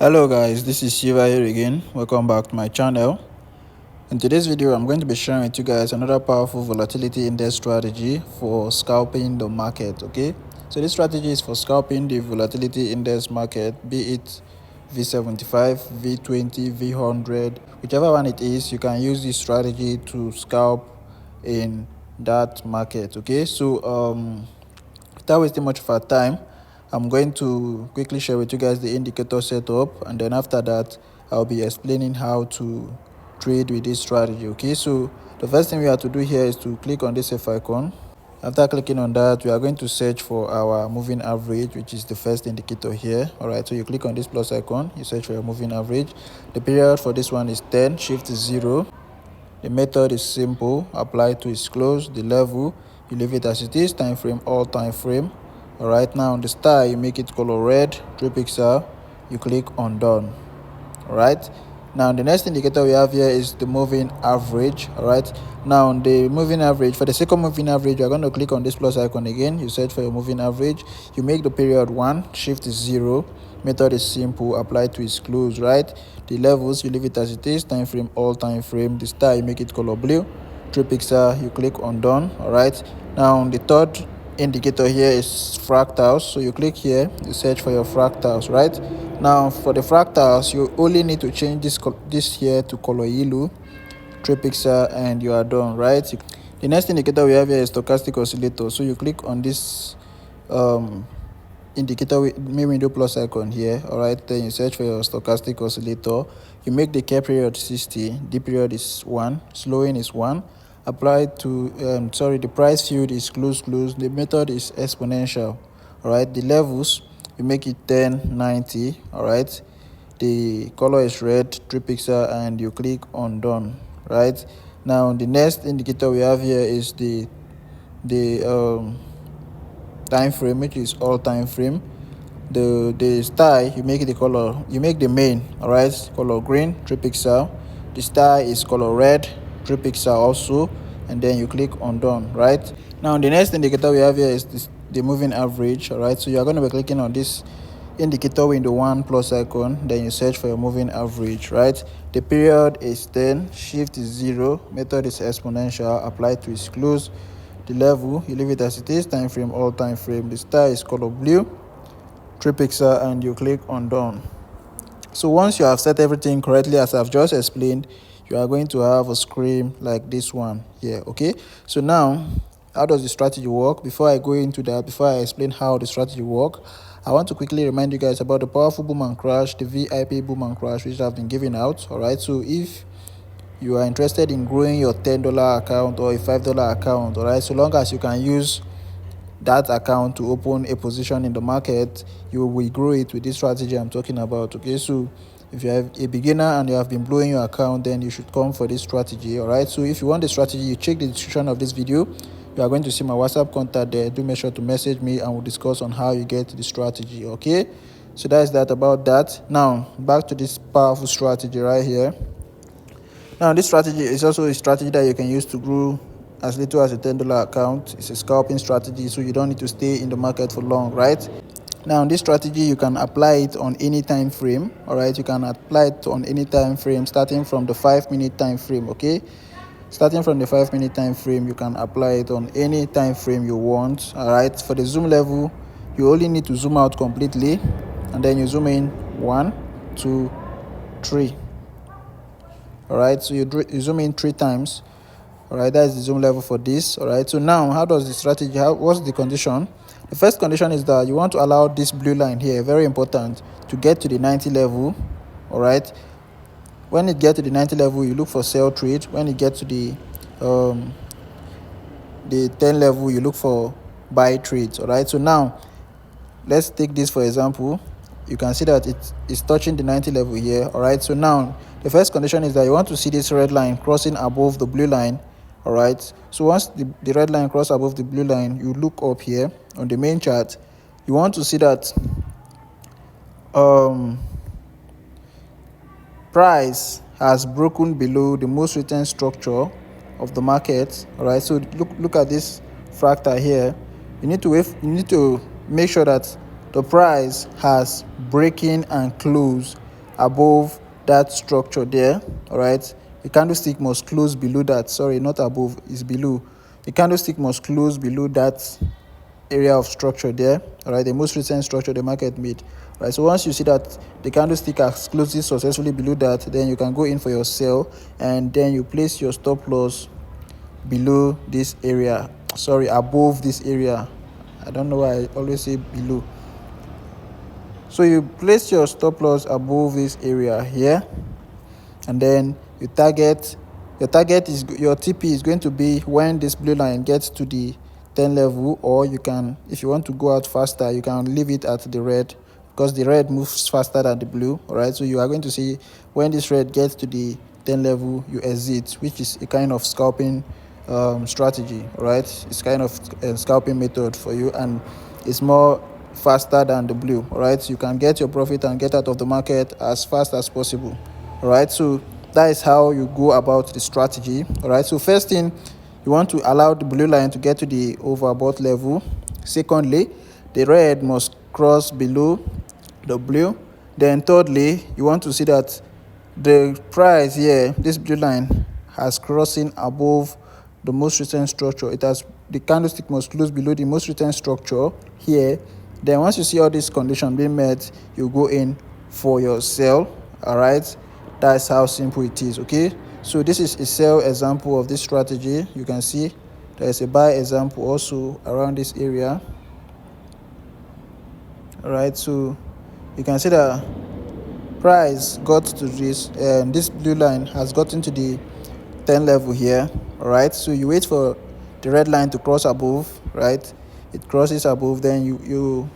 Hello guys, this is Shiva here again. Welcome back to my channel. In today's video, I'm going to be sharing with you guys another powerful volatility index strategy for scalping the market. Okay, so this strategy is for scalping the volatility index market, be it V75, V20, V100, whichever one it is. You can use this strategy to scalp in that market. Okay, so without wasting much of our time, I'm going to quickly share with you guys the indicator setup, and then after that I'll be explaining how to trade with this strategy. Okay, so the first thing we have to do here is to click on this F icon. After clicking on that, we are going to search for our moving average, which is the first indicator here. All right, so you click on this plus icon, you search for your moving average. The period for this one is 10, shift is 0. The method is simple, apply to its close. The level, you leave it as it is, time frame, all time frame. All right, now on the star, you make it color red, 3 pixel, you click on done. All right, now the next indicator we have here is the moving average. All right, now the moving average, for the second moving average, you're going to click on this plus icon again. You search for your moving average, you make the period 1, shift is 0. Method is simple, apply to its close. Right, the levels, you leave it as it is, time frame, all time frame. The star, you make it color blue, 3 pixel, you click on done. All right, now the third indicator here is fractals, so you click here, you search for your fractals. Right, now for the fractals, you only need to change this here to color yellow, 3 pixel, and you are done. Right, the next indicator we have here is stochastic oscillator, so you click on this indicator with window plus icon here. All right, then you search for your stochastic oscillator, you make the care period 60, d period is 1, slowing is 1, apply to the price field is close, the method is exponential. All right, the levels, you make it 10, 90. All right, the color is red, 3 pixel, and you click on done. Right, now the next indicator we have here is the time frame, which is all time frame. The star, you make the color, you make the main, all right, color green, 3 pixel. The star is color red, 3 pixel also, and then you click on done. Right, now the next indicator we have here is the moving average. All right, so you're going to be clicking on this indicator window 1 plus icon, then you search for your moving average. Right, the period is 10, shift is 0, method is exponential, apply to its close. The level, you leave it as it is, time frame, all time frame. The star is color blue, 3 pixel, and you click on done. So once you have set everything correctly as I've just explained, you are going to have a screen like this one here. Okay, so now how does the strategy work? Before I go into that, before I explain how the strategy work, I want to quickly remind you guys about the powerful boom and crash, the VIP boom and crash, which have been given out. All right, so if you are interested in growing your $10 account or a $5 account, all right, so long as you can use that account to open a position in the market, you will grow it with this strategy I'm talking about. Okay, so if you have a beginner and you have been blowing your account, then you should come for this strategy. All right, so if you want the strategy, you check the description of this video. You are going to see my WhatsApp contact there. Do make sure to message me and we'll discuss on how you get the strategy. Okay, so that's that about that. Now back to this powerful strategy right here. Now this strategy is also a strategy that you can use to grow as little as a $10 account. It's a scalping strategy, so you don't need to stay in the market for long. Right, now this strategy, you can apply it on any time frame. All right, you can apply it on any time frame starting from the 5-minute time frame. Okay, starting from the 5-minute time frame, you can apply it on any time frame you want. All right, for the zoom level, you only need to zoom out completely, and then you zoom in 1, 2, 3. All right, so you zoom in 3 times. All right, that's the zoom level for this. All right, so now how does the strategy, what's the condition? The first condition is that you want to allow this blue line here, very important, to get to the 90 level. All right, when it gets to the 90 level, you look for sell trade. When it gets to the 10 level, you look for buy trades. All right, so now let's take this for example. You can see that it is touching the 90 level here. All right, so now the first condition is that you want to see this red line crossing above the blue line. All right, so once the red line crosses above the blue line, you look up here on the main chart. You want to see that price has broken below the most recent structure of the market. All right, so look at this fractal here. You need to make sure that the price has breaking and close above that structure there. All right, the candlestick must close below that. Sorry, not above, it's below. The candlestick must close below that area of structure there. All right, the most recent structure the market made. All right, so once you see that the candlestick has closed it successfully below that, then you can go in for your sell, and then you place your stop loss below this area. Sorry, above this area. I don't know why I always say below. So you place your stop loss above this area here, and then your target is, your TP is going to be when this blue line gets to the 10 level, or you can, if you want to go out faster, you can leave it at the red, because the red moves faster than the blue. All right, so you are going to see when this red gets to the 10 level, you exit, which is a kind of scalping strategy. All right, it's kind of a scalping method for you, and it's more faster than the blue. All right, so you can get your profit and get out of the market as fast as possible. All right, so that is how you go about the strategy. All right, so first thing, you want to allow the blue line to get to the overbought level. Secondly, the red must cross below the blue. Then thirdly, you want to see that the price here, this blue line, has crossing above the most recent structure. It has, the candlestick must close below the most recent structure here. Then once you see all these conditions being met, you go in for your sell. All right, that's how simple it is. Okay, so this is a sell example of this strategy. You can see there is a buy example also around this area. All right, so you can see that price got to this, and this blue line has gotten to the 10 level here. All right, so you wait for the red line to cross above. Right, it crosses above, then you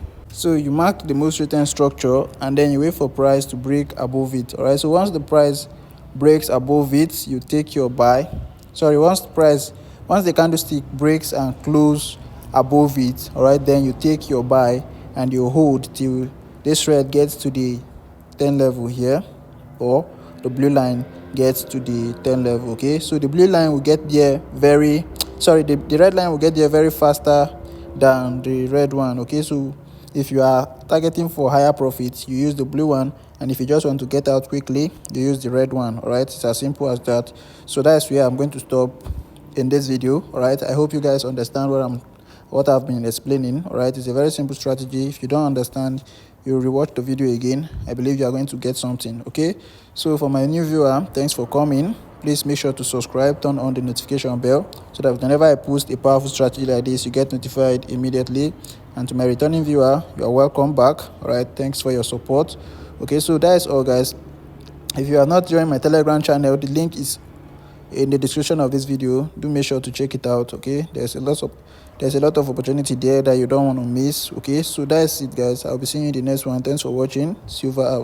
mark the most recent structure, and then you wait for price to break above it. All right, so once the price breaks above it, you take your buy. Sorry, once the candlestick breaks and close above it, all right, then you take your buy and you hold till this red gets to the 10 level here, or the blue line gets to the 10 level. Okay, so the blue line will get there the red line will get there very faster than the red one. Okay, so if you are targeting for higher profits, you use the blue one, and if you just want to get out quickly, you use the red one. All right, it's as simple as that. So that's where I'm going to stop in this video. All right, I hope you guys understand what I've been explaining. All right, it's a very simple strategy. If you don't understand, you rewatch the video again. I believe you are going to get something. Okay, so for my new viewer, thanks for coming. Please make sure to subscribe, turn on the notification bell, so that whenever I post a powerful strategy like this, you get notified immediately. And to my returning viewer, you are welcome back. All right, thanks for your support. Okay, so that is all, guys. If you are not joined my Telegram channel, the link is in the description of this video. Do make sure to check it out. Okay, there's a lot of opportunity there that you don't want to miss. Okay, so that's it, guys. I'll be seeing you in the next one. Thanks for watching. Silver out.